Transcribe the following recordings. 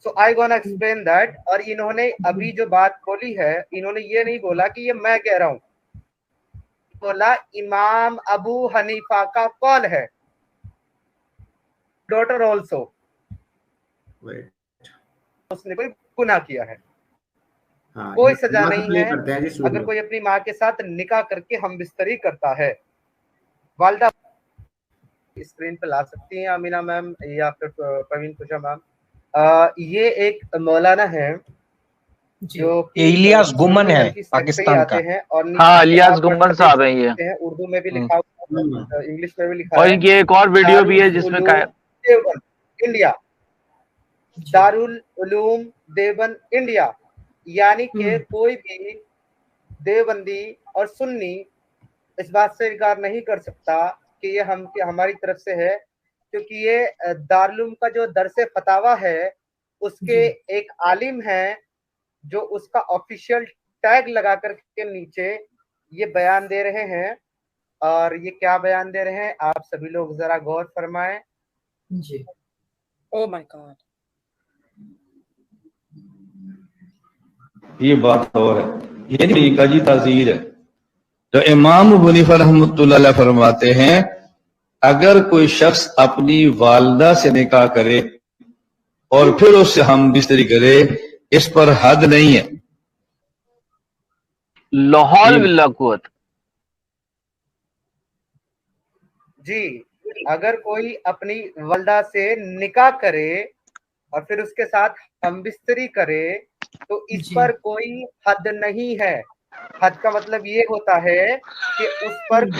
So I gonna explain that. और इन्होंने अभी जो बात बोली है, इन्होंने ये नहीं बोला कि ये मैं कह रहा हूं, बोला इमाम अबू हनीफा का कौल है, डॉटर ऑल्सो, उसने कोई गुनाह किया है, हाँ, कोई सजा नहीं प्ले है करते हैं जी अगर कोई अपनी माँ के साथ निकाह करके हम बिस्तरी करता है। वालदा स्क्रीन पे ला सकती हैं अमीना मैम या फिर परवीन खुशा मैम। ये एक मौलाना है जो कि इलियास गुमन सुन्नी है हनफी सेक्ट से ही पाकिस्तान आते का। हैं, और हाँ, नीचे इलियास आप पढ़ गुम्मन के देख साहब हैं ये। सकते हैं, उर्दू में भी लिखा हुआ है, इंग्लिश में भी लिखा और है। इनकी एक और वीडियो भी है जिसमें दारुल देवबंद इंडिया, दारुल उलूम देवबंद इंडिया, यानी कि कोई भी देवबंदी और सुन्नी इस बात से इनकार नहीं कर सकता कि ये हमारी तरफ से है, क्योंकि ये दारुल का जो दरसे फतावा है उसके एक आलिम हैं जो उसका ऑफिशियल टैग लगा कर के नीचे ये बयान दे रहे हैं। और ये क्या बयान दे रहे हैं आप सभी लोग जरा गौर फरमाएं जी। ओह माय गॉड, ये बात और है, ये तरीका जी ताजीर है। तो इमाम अबू हनीफा रहमतुल्लाह अलैह फरमाते हैं, अगर कोई शख्स अपनी वालदा से निकाह करे और फिर उससे हम बिस्तरी करे, इस पर हद नहीं है। लाहौल बिल्ला कुव्वत जी। अगर कोई अपनी वालदा से निकाह करे और फिर उसके साथ हम बिस्तरी करे तो इस पर कोई हद नहीं है। हद का मतलब ये होता है कि उस पर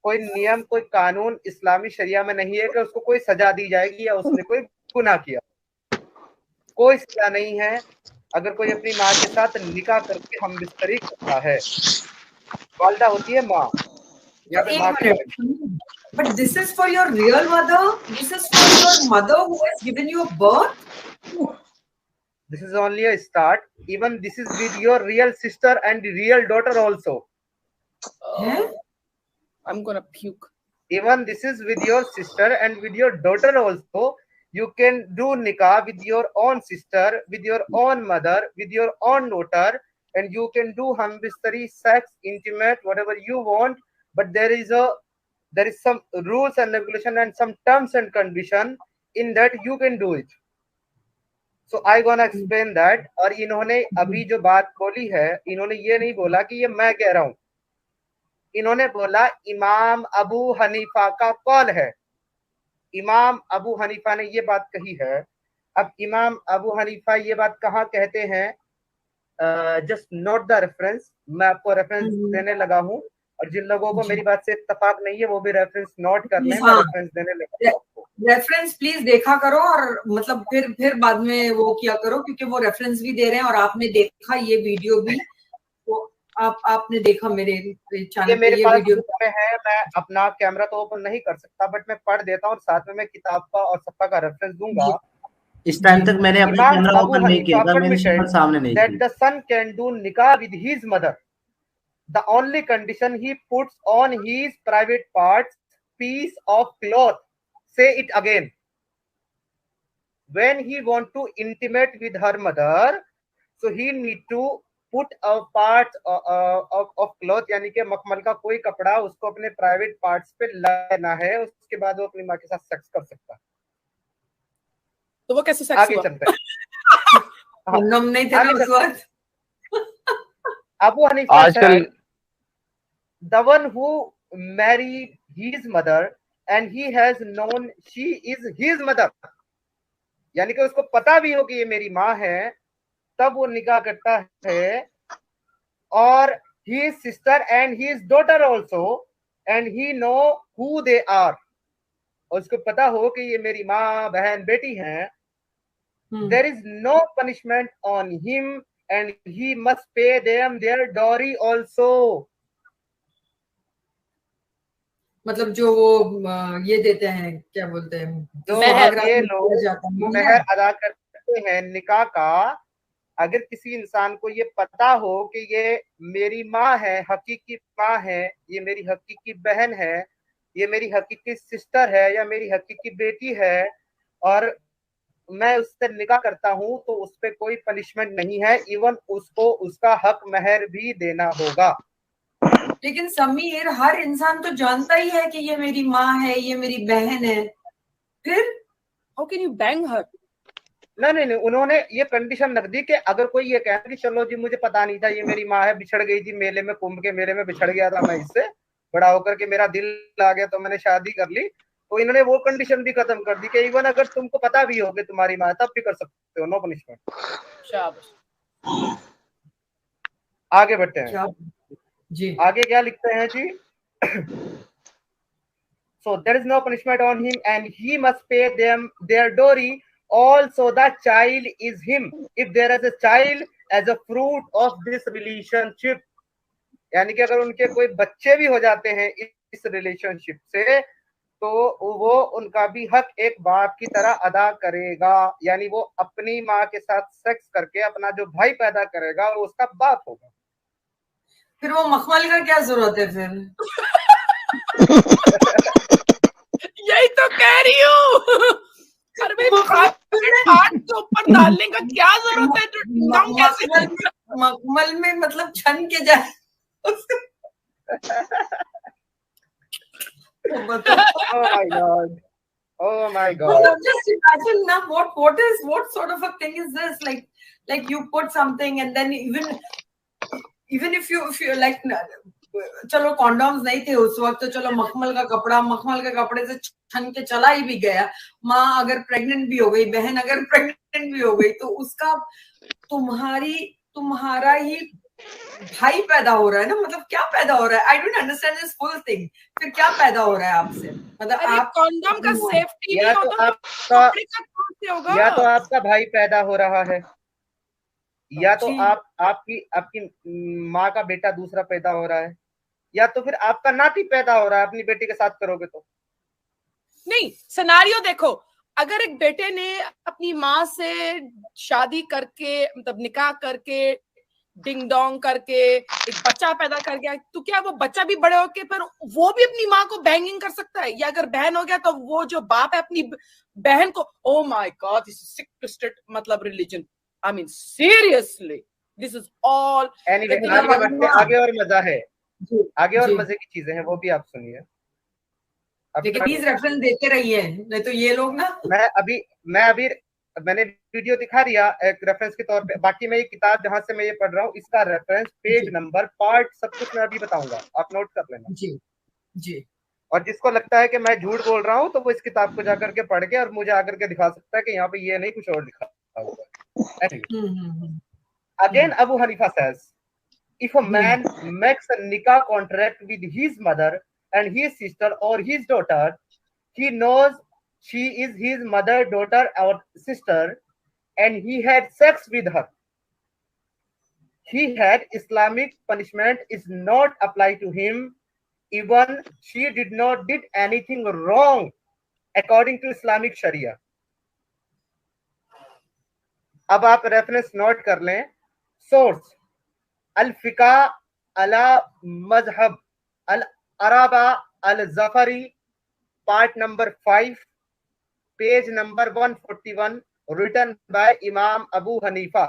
कोई नियम, कोई कानून इस्लामी शरिया में नहीं है कि उसको कोई सजा दी जाएगी या उसने कोई गुनाह किया। कोई सजा नहीं है अगर कोई अपनी माँ के साथ निकाह करके हम बिस्तरी करता है। वालदा होती है माँ या फिर माँ की बहन। But this is for your real mother? This is for your mother who has given you birth? This is only a start. Even this is with your real sister and real daughter also. I'm gonna puke. Even this is with your sister and with your daughter also. You can do nikah with your own sister, with your own mother, with your own daughter, and you can do hambistari, sex, intimate, whatever you want. But there is some rules and regulation and some terms and condition in that you can do it. So I gonna explain that। और इन्होंने अभी जो बात बोली है, इन्होंने ये नहीं बोला कि ये मैं कह रहा हूं, इन्होंने बोला इमाम अबू हनीफा का कौल है। इमाम अबू हनीफा ने ये बात कही है। अब इमाम अबू हनीफा ये बात कहाँ कहते हैं, जस्ट नोट द रेफरेंस। मैं आपको रेफरेंस देने लगा हूं, और जिन लोगों को मेरी बात से इत्तेफाक नहीं है वो भी रेफरेंस नोट कर लें। मैं रेफरेंस देने लगा हूं। रेफरेंस प्लीज देखा करो, और मतलब फिर बाद में वो किया करो, क्योंकि वो रेफरेंस भी दे रहे हैं और आपने देखा ये वीडियो भी, तो आपने देखा मेरे चैनल ये मेरे पे ये पास वीडियो में है। मैं अपना कैमरा तो ओपन नहीं कर सकता, बट मैं पढ़ देता हूँ और साथ में मैं किताब का और सफ़ा का रेफरेंस दूंगा। इस टाइम तक मैंने अपना कैमरा ओपन नहीं किया था, मैंने शक्ल सामने नहीं that की। the son can do nikah with his mother. The only condition he puts on his private parts piece of cloth. Say it again. When he want to intimate with her mother, so he need to put a part of cloth, यानी कि मखमल का कोई कपड़ा उसको अपने private parts पे लगाना है, उसके बाद वो अपनी माँ के साथ सेक्स कर सकता है। तो वो कैसे सेक्स आगे हुआ? चलते हैं। हम नहीं थे ना उस वक्त। अबू हनीफा आजकल the one who married his mother and he has known she is his mother, यानी कि उसको पता भी हो कि ये मेरी माँ है, तब वो निकाह करता है। और his sister and his daughter also, and he know who they are, और उसको पता हो कि ये मेरी माँ, बहन, बेटी हैं। There is no punishment on him and he must pay them their dowry also. मतलब जो वो ये देते हैं, क्या बोलते हैं, जो ये लोग मेहर अदा करते हैं निकाह का, अगर किसी इंसान को ये पता हो कि ये मेरी माँ है, हकीकी माँ है, ये मेरी हकीकी बहन है, ये मेरी हकीकी सिस्टर है या मेरी हकीकी बेटी है, और मैं उससे निकाह करता हूँ तो उस पे कोई पनिशमेंट नहीं है, इवन उसको उसका हक महर भी देना होगा। लेकिन समीर, हर इंसान तो जानता ही है कि ये मेरी माँ है, ये मेरी बहन है, फिर हाउ कैन यू बैंग हर? नहीं, उन्होंने ये कंडीशन रख दी कि अगर कोई ये कहे कि चलो जी मुझे पता नहीं था ये मेरी माँ है, बिछड़ गई थी मेले में, कुंभ के मेले में बिछड़ गया था मैं इससे, बड़ा होकर के मेरा दिल आ गया तो मैंने शादी कर ली, तो इन्होंने वो कंडीशन भी खत्म कर दी कि इवन अगर तुमको पता भी हो कि तुम्हारी माँ है तब भी कर सकते हो, नो पनिशमेंट। शाबाश। आगे बढ़ते हैं क्या जी, आगे क्या लिखते हैं जी। So there is no punishment on him and he must pay them their dowry. Also the child is him if there is a child as a fruit of this relationship. यानी कि अगर उनके कोई बच्चे भी हो जाते हैं इस रिलेशनशिप से तो वो उनका भी हक एक बाप की तरह अदा करेगा, यानी वो अपनी माँ के साथ सेक्स करके अपना जो भाई पैदा करेगा वो उसका बाप होगा। फिर वो मखमल का क्या जरूरत है फिर? यही तो कह रही हूँ। अरे भाई हाथ के ऊपर डालने का क्या जरूरत है? मखमल में मतलब छन के जाए। Oh my God. Just imagine now what sort of a thing is this? Like you put something and then even if you like, चलो कॉन्डोम्स नहीं थे उस वक्त तो चलो मखमल के कपड़े से छन के चला ही भी गया। माँ अगर प्रेग्नेंट भी हो गई, बहन अगर प्रेग्नेंट भी हो गई तो उसका तुम्हारा ही भाई पैदा हो रहा है ना, मतलब क्या पैदा हो रहा है? I don't understand this full thing. फिर क्या पैदा हो रहा है आपसे? मतलब आप कॉन्डोम का सेफ्टी नहीं होता तो या तो आपका भाई पैदा हो रहा है, या तो आपकी माँ का बेटा दूसरा पैदा हो रहा है, या तो फिर आपका नाती पैदा हो रहा है अपनी बेटी के साथ करोगे तो। नहीं, सिनेरियो देखो, अगर एक बेटे ने अपनी माँ से शादी करके मतलब निकाह करके डिंग डोंग करके एक बच्चा पैदा कर गया, तो क्या वो बच्चा भी बड़े होके पर वो भी अपनी माँ को बैंगिंग कर सकता है? या अगर बहन हो गया तो वो जो बाप है अपनी बहन को, oh my god this is sick twisted मतलब religion, I mean seriously this is all. आगे और मजा है, आगे और मजे की चीजें हैं वो भी आप सुनिए। लेकिन प्लीज रेफरेंस देते रहिए, नहीं तो ये लोग ना। मैंने वीडियो दिखा दिया एक रेफरेंस के तौर पे, बाकी मैं ये किताब जहां से मैं ये पढ़ रहा हूँ इसका रेफरेंस, पेज नंबर, पार्ट, सब कुछ मैं अभी बताऊंगा, आप नोट कर लेना। जी। और जिसको लगता है कि मैं झूठ बोल रहा हूँ तो वो इस किताब को जाकर के पढ़ के और मुझे आकर के दिखा सकता है कि यहाँ पे ये नहीं कुछ और लिखा हुआ है। Again, Abu Hanifa says, if a man makes a nikah contract with his mother and his sister or his daughter, he knows she is his mother, daughter, or sister, and he had sex with her. He had Islamic punishment is not applied to him, even she did not did anything wrong according to Islamic Sharia. अब आप reference note कर लें। Source अल-फिका अला मजहब अल-अराबा अल-जफरी, part number 5, page number 141, written by इमाम अबू हनीफा।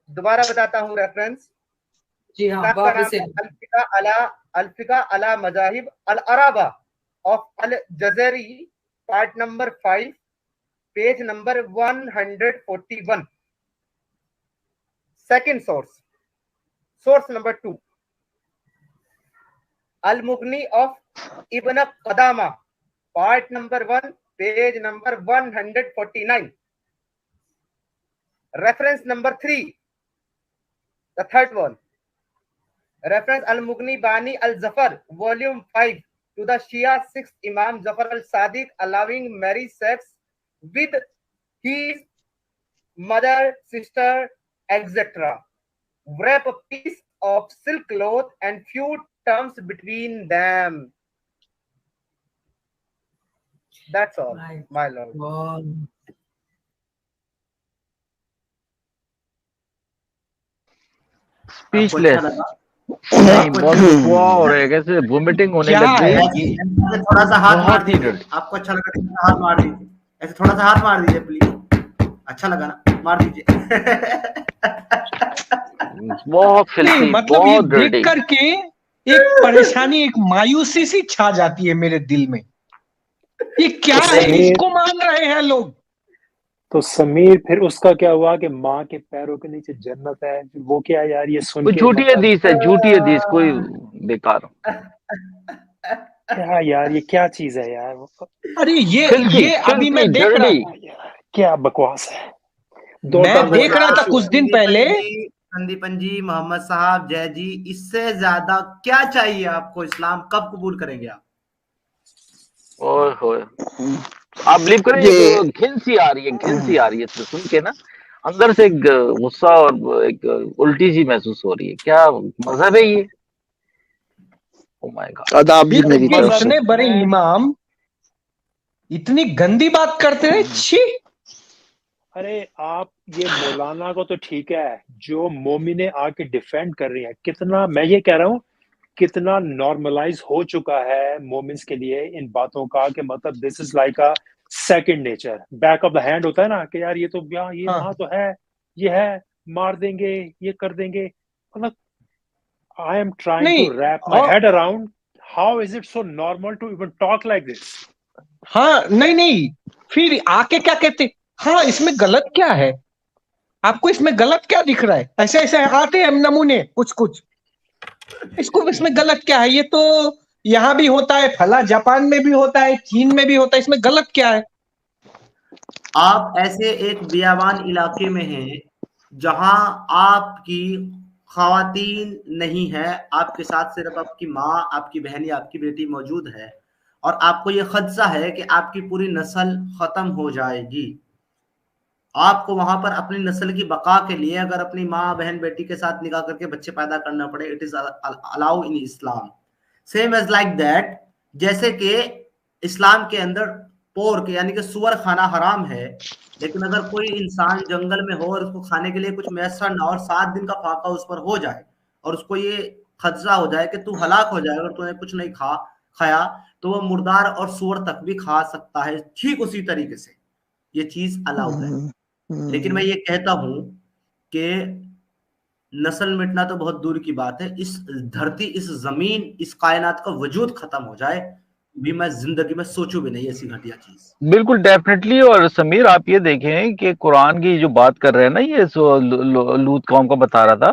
दोबारा बताता हूं रेफरेंस। जी हाँ, वापस से अल-फिका अला मजाहिब अल-अराबा ऑफ अल-जज़री, part number 5, page number 141। Second source number 2, अल-मुगनी ऑफ इब्न क़दामा, part number 1, page number 149। Reference number 3, the third one, reference अल-मुगनी बानी अल-जफर, volume 5, to the Shia 6th Imam Jafar al-Sadiq allowing marriage sex with his mother, sister, etc. Wrap a piece of silk cloth and few terms between them. That's all, my lord. Wow. Speechless. नहीं, बहुत बकवास हो रहा है, कैसे vomiting होने क्या लग है गई। ये? ऐसे थोड़ा सा हाथ मार बहुत ही दीजिए, dirty। आपको अच्छा लगा तो हाथ मार दीजिए, ऐसे थोड़ा सा हाथ मार दीजिए प्लीज, अच्छा लगा ना, मार दीजिए। बहुत नहीं फिल्थी, मतलब ये बहुत देख डर्टी। करके एक परेशानी, एक मायूसी सी छा जाती है मेरे दिल में। ये क्या है, समीर, इसको मान रहे हैं लोग। तो समीर फिर उसका क्या हुआ कि माँ के पैरों के नीचे जन्नत है, वो क्या है यार, ये सुन कोई के झूठी मतलब हदीस है, झूठी हदीस, कोई बेकार। क्या यार, ये क्या चीज है यार, अरे फिल्थी, ये अभी फिल्थी, मैं देख रहा डर्टी। था, यार क्या बकवास है। दो मैं टांगों देख वाला रहा था पशु। कुछ दिन पहले। संदीपन जी, मोहम्मद साहब, जय जी, इससे ज्यादा क्या चाहिए आपको? इस्लाम कब कबूल करेंगे आप? ओए होए, आप बिलीव करें, एक घिन सी आ रही है, घिन सी आ रही है, तो सुन के ना अंदर से एक गुस्सा और एक उल्टी सी महसूस हो रही है। क्या मजहब है ये? ओ माय गॉड। आदाब जी मेरी ये तरफ से। इतने बड़े इमाम इतनी गंदी बात करते हैं, छी। अरे आप ये मौलाना को तो ठीक है, जो मोमिने आके डिफेंड कर रही है, कितना, मैं ये कह रहा हूँ कितना नॉर्मलाइज हो चुका है मोमिन्स के लिए इन बातों का, कि मतलब this is like a second nature, back of the hand होता है ना, कि यार ये तो ये हाँ माँ तो है, ये है, मार देंगे, ये कर देंगे, मतलब आई एम ट्राइंग नहीं, टू रैप माई और head around how is it so normal to even talk like this. हाँ, नहीं फिर आके क्या कहते, हाँ इसमें गलत क्या है, आपको इसमें गलत क्या दिख रहा है, ऐसे ऐसे आते हैं नमूने कुछ कुछ, इसको इसमें गलत क्या है, ये तो यहाँ भी होता है, फला जापान में भी होता है, चीन में भी होता है, इसमें गलत क्या है। आप ऐसे एक बियाबान इलाके में हैं जहां आपकी खवातीन नहीं है, आपके साथ सिर्फ आपकी माँ, आपकी बहन या आपकी बेटी मौजूद है, और आपको ये खदशा है कि आपकी पूरी नस्ल खत्म हो जाएगी। आपको वहां पर अपनी नस्ल की बका के लिए अगर अपनी माँ, बहन, बेटी के साथ निकाह करके बच्चे पैदा करना पड़े, it is allow in Islam. Same as like that, जैसे कि इस्लाम के अंदर पोर्क यानी कि सुअर खाना हराम है, लेकिन अगर कोई इंसान जंगल में हो और उसको खाने के लिए कुछ मैसर ना और 7 दिन का फाका उस पर हो जाए और उसको ये खदशा हो जाए कि तू हलाक हो जाए अगर तूने कुछ नहीं खाया, तो वो मुर्दार और सुअर तक भी खा सकता है। ठीक उसी तरीके से ये चीज अलाउ है। लेकिन मैं ये कहता हूं कि नस्ल मिटना तो बहुत दूर की बात है, इस धरती, इस जमीन, इस कायनात का वजूद खत्म हो जाए भी मैं जिंदगी में सोचूं भी नहीं ऐसी घटिया चीज। बिल्कुल डेफिनेटली। और समीर आप ये देखें कि कुरान की जो बात कर रहे हैं ना, ये लूत कौम का बता रहा था,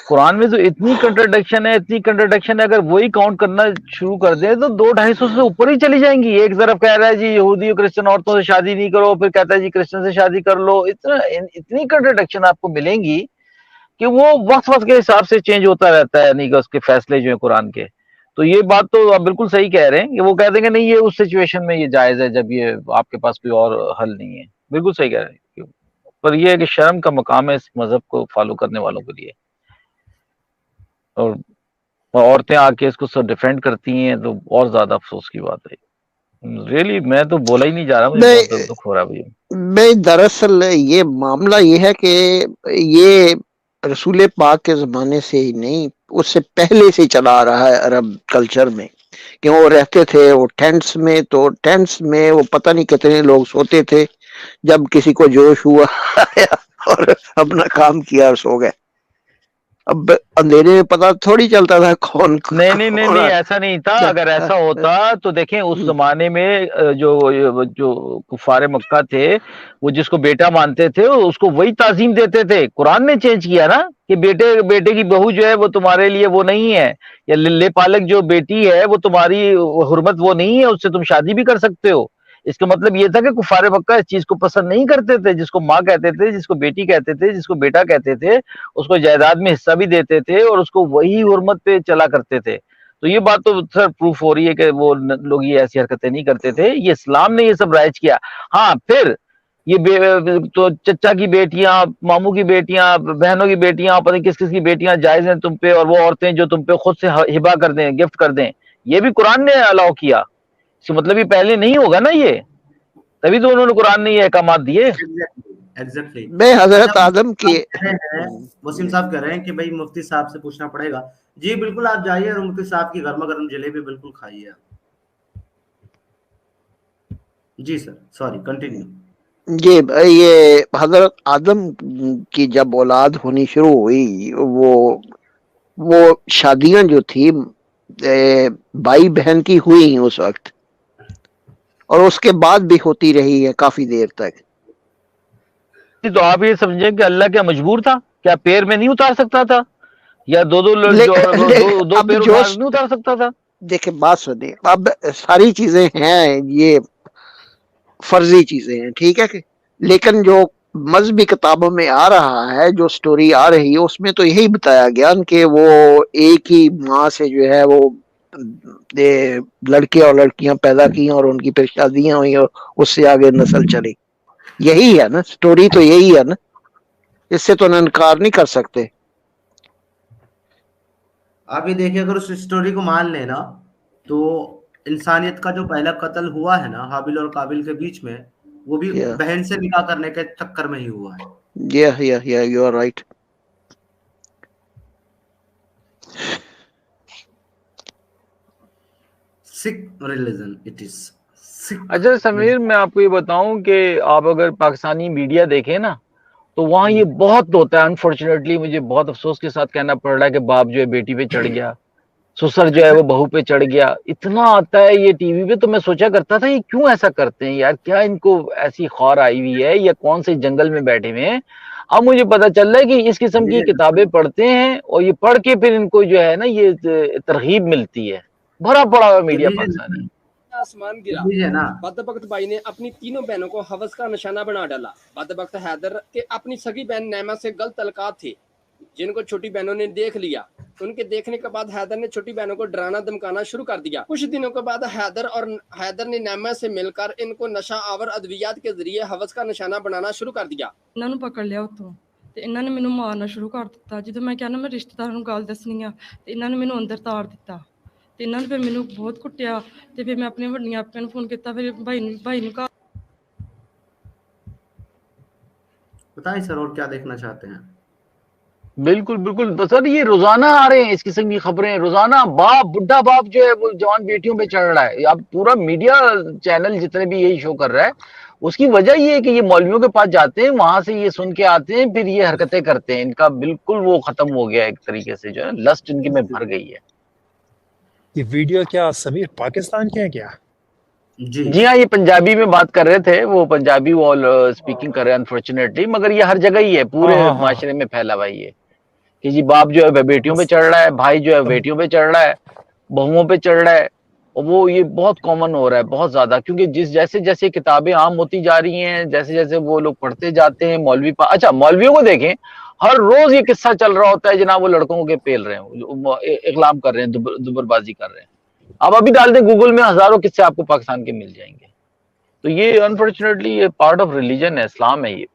कुरान में जो इतनी कंट्राडिक्शन है, इतनी कंट्राडिक्शन है, अगर वही काउंट करना शुरू कर दे तो 200-250 से ऊपर ही चली जाएंगी। एक तरफ कह रहा है जी यहूदी और क्रिश्चियन औरतों से शादी नहीं करो, फिर कहता है जी क्रिश्चियन से शादी कर लो। इतनी कंट्राडिक्शन आपको मिलेंगी कि वो वक्त वक्त के हिसाब से चेंज होता रहता है, यानी कि उसके फैसले जो है कुरान के। तो ये बात तो आप बिल्कुल सही कह रहे हैं कि वो कह देंगे नहीं ये उस सिचुएशन में ये जायज है जब ये आपके पास कोई और हल नहीं है। बिल्कुल सही कह रहे हैं, पर ये है कि शर्म का मकाम है इस मजहब को फॉलो करने वालों के लिए। और औरतें आके इसको सब डिफेंड करती हैं तो और ज्यादा अफसोस की बात है। रियली मैं तो बोला ही नहीं जा रहा, मुझे बहुत दुख हो रहा है भैया। मैं दरअसल ये मामला ये है कि ये रसूल पाक के जमाने से ही नहीं, उससे पहले से चला आ रहा है अरब कल्चर में, कि वो रहते थे वो टेंट्स में, तो टेंट्स में वो पता नहीं कितने लोग सोते थे, जब किसी को जोश हुआ आया और अपना काम किया और सो गए। अब अंधेरे में पता थोड़ी चलता था कौन नहीं, ऐसा नहीं था। अगर ऐसा होता तो देखें उस जमाने में जो कुफारे मक्का थे, वो जिसको बेटा मानते थे उसको वही ताजीम देते थे। कुरान ने चेंज किया ना कि बेटे की बहू जो है वो तुम्हारे लिए वो नहीं है, या लिल्ले पालक जो बेटी है वो तुम्हारी हुर्मत वो नहीं है, उससे तुम शादी भी कर सकते हो। इसका मतलब ये था कि कुफारे मक्का इस चीज को पसंद नहीं करते थे। जिसको माँ कहते थे, जिसको बेटी कहते थे, जिसको बेटा कहते थे, उसको जायदाद में हिस्सा भी देते थे और उसको वही हुर्मत पे चला करते थे। तो ये बात तो सर प्रूफ हो रही है कि वो लोग ये ऐसी हरकतें नहीं करते थे। ये इस्लाम ने ये सब राइज किया। हाँ, फिर ये तो चचा की बेटियां, मामू की बेटियां, बहनों की बेटियां, पता नहीं किस किस की बेटियां जायज हैं तुम पे, और वो औरतें जो तुम पे खुद से हिबा कर दें, गिफ्ट कर दें, ये भी कुरान ने अलाउ किया। इसका मतलब ये पहले नहीं होगा ना, ये तभी तो उन्होंने कुरान ने ये अहकामात दिए। एग्जैक्टली। मैं हजरत आदम की वसीम साहब कह रहे हैं कि भाई मुफ्ती साहब से पूछना पड़ेगा। जी बिल्कुल, आप जाइए और मुफ्ती साहब की गर्मा गर्म जलेबी बिल्कुल खाइए। जी सर, सॉरी, कंटिन्यू। जी, ये हजरत आदम की जब औलाद होनी शुरू हुई, वो शादियां जो थी भाई बहन की हुई उस वक्त, और उसके बाद भी होती रही है काफी देर तक। तो आप ये समझें कि अल्लाह क्या मजबूर था? क्या पैर में नहीं उतार सकता था? या दो पैर नहीं उतार सकता था? देखिए, बात सुनिए, अब सारी चीजें हैं, ये फर्जी चीजें हैं, ठीक है कि, लेकिन जो मजहबी किताबों में आ रहा है, जो स्टोरी आ रही है, उसमें तो यही बताया गया कि वो एक ही माँ से जो है वो लड़के और लड़कियां पैदा की और उनकी फिर शादियां हुई और उससे आगे नस्ल चली। यही है ना स्टोरी, तो यही है ना, इससे तो इनकार नहीं कर सकते। आप ये देखिए, अगर उस स्टोरी को मान लेना तो इंसानियत का जो पहला कत्ल हुआ है ना हाबिल और काबिल के बीच में, वो भी बहन से निकाह करने के चक्कर में ही हुआ है। या you are right. Sikh religion it is. अच्छा समीर, मैं आपको ये बताऊं कि आप अगर पाकिस्तानी मीडिया देखें ना, तो वहां ये बहुत होता है। अनफॉर्चुनेटली मुझे बहुत अफसोस के साथ कहना पड़ रहा है कि बाप जो है बेटी पे चढ़ गया, ससुर जो है वो बहू पे चढ़ गया, इतना आता है ये टीवी पे। तो मैं सोचा करता था ये क्यों ऐसा करते हैं यार, क्या इनको ऐसी खौर आई हुई है या कौन से जंगल में बैठे हुए हैं। अब मुझे पता चल रहा है कि इस किस्म की किताबें पढ़ते हैं और ये पढ़ के फिर इनको जो है ना ये तरगीब मिलती है। भरा पड़ा हुआ मीडिया पाकिस्तानी। आसमान गिरा, बदबख्त भाई ने अपनी तीनों बहनों को हवस का निशाना बना डाला। बदबख्त हैदर के अपनी सगी बहन नैमा से गलत तल्कात थे, जिनको छोटी बहनों ने देख लिया। उनके देखने के बाद हैदर ने छोटी बहनों को डराना धमकाना शुरू कर दिया। कुछ दिनों के बाद हैदर ने नैमा से मिलकर इनको नशा आवर अद्वियात के जरिए हवस का निशाना बनाना शुरू कर दिया। इन्होंने पकड़ लिया उत्तों ਤੇ ਇਹਨਾਂ ਨੇ ਮੈਨੂੰ ਮਾਰਨਾ ਸ਼ੁਰੂ ਕਰ ਦਿੱਤਾ। ਜਦੋਂ ਮੈਂ ਕਿਹਾ ਨਾ ਮੈਂ ਰਿਸ਼ਤੇਦਾਰਾਂ ਨੂੰ ਗੱਲ ਦੱਸਣੀ ਆ, ਤੇ ਇਹਨਾਂ ਨੇ ਮੈਨੂੰ ਅੰਦਰ ਤਾਰ ਦਿੱਤਾ ਤੇ ਇਹਨਾਂ ਨੇ ਫਿਰ ਮੈਨੂੰ ਬਹੁਤ ਕੁੱਟਿਆ ਤੇ ਫਿਰ ਮੈਂ ਆਪਣੇ ਵੱਡੀਆਂ ਆਪਿਆਂ ਨੂੰ ਫੋਨ ਕੀਤਾ। ਫਿਰ ਭਾਈ ਨੂੰ ਕਹਾ। बताइए सर, और क्या देखना चाहते हैं? बिल्कुल बिल्कुल तो सर, ये रोजाना आ रहे हैं इस किस्म की खबरें। रोजाना बाप, बुढ़ा बाप जो है वो जवान बेटियों पे चढ़ रहा है। अब पूरा मीडिया चैनल जितने भी यही शो कर रहा है, उसकी वजह ये है कि ये मौलवियों के पास जाते हैं, वहां से ये सुन के आते हैं, फिर ये हरकतें करते हैं। इनका बिल्कुल वो खत्म हो गया, एक तरीके से जो है लस्ट इनके में भर गई है। ये वीडियो क्या समीर पाकिस्तान के हैं क्या? जी हाँ, ये पंजाबी में बात कर रहे थे, वो पंजाबी वो स्पीकिंग कर रहे हैं अनफॉर्चुनेटली, मगर ये हर जगह ही है, पूरे माशरे में फैला हुआ है कि जी बाप जो है बेटियों पे चढ़ रहा है, भाई जो है बेटियों पे चढ़ रहा है, बहुओं पे चढ़ रहा है। और वो ये बहुत कॉमन हो रहा है, बहुत ज्यादा, क्योंकि जैसे जैसे किताबें आम होती जा रही हैं, जैसे जैसे वो लोग पढ़ते जाते हैं मौलवी अच्छा मौलवियों को देखें, हर रोज ये किस्सा चल रहा होता है जनाब, वो लड़कों के पेल रहे हैं, इकलाम कर रहे हैं, दुबरबाजी कर रहे हैं। आप अभी डाल दें गूगल में, हजारों किस्से आपको पाकिस्तान के मिल जाएंगे। तो ये अनफॉर्चुनेटली ये पार्ट ऑफ रिलीजन है, इस्लाम है ये।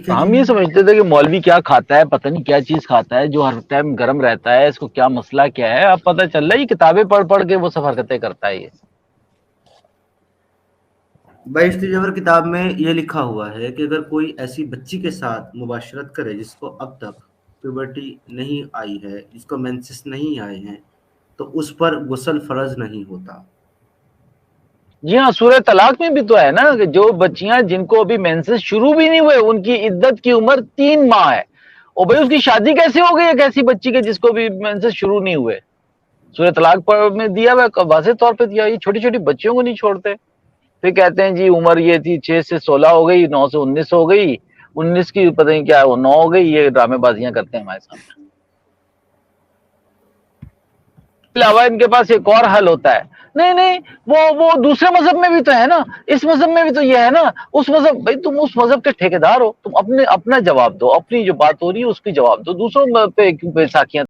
हम ये समझते थे कि मौलवी क्या खाता है, पता नहीं क्या चीज खाता है जो हर टाइम गर्म रहता है, इसको क्या मसला क्या है। अब पता चल रहा है ये किताबें पढ़ पढ़ के वो सब हरकतें करता है ये। बहिश्ती ज़बर किताब में ये लिखा हुआ है कि अगर कोई ऐसी बच्ची के साथ मुबाशरत करे जिसको अब तक प्यूबर्टी नहीं आई है, जिसको मेंसेस नहीं आए हैं, तो उस पर गुस्ल फर्ज नहीं होता। जी हाँ, सूरह तलाक में भी तो है ना कि जो बच्चियां जिनको अभी मेंसेस शुरू भी नहीं हुए, उनकी इद्दत की उम्र 3 माह है, और भाई उसकी शादी कैसे हो गई एक ऐसी बच्ची के जिसको भी मेंसेस शुरू नहीं हुए? सूरह तलाक पर में दिया हुआ, वाज़ेह तौर पे दिया। ये छोटी छोटी बच्चियों को नहीं छोड़ते, फिर कहते हैं जी उम्र ये थी 6 से 16 हो गई, 9 से 19 हो गई, 19 की पता नहीं क्या वो 9 हो गई। ये ड्रामेबाजियां करते हैं हमारे सामने। अलावा इनके पास एक और हल होता है, नहीं वो दूसरे मजहब में भी तो है ना, इस मजहब में भी तो ये है ना, उस मजहब, भाई तुम उस मजहब के ठेकेदार हो, तुम अपना जवाब दो, अपनी जो बात हो रही है उसकी जवाब दो, दूसरों पे क्यों बैसाखियां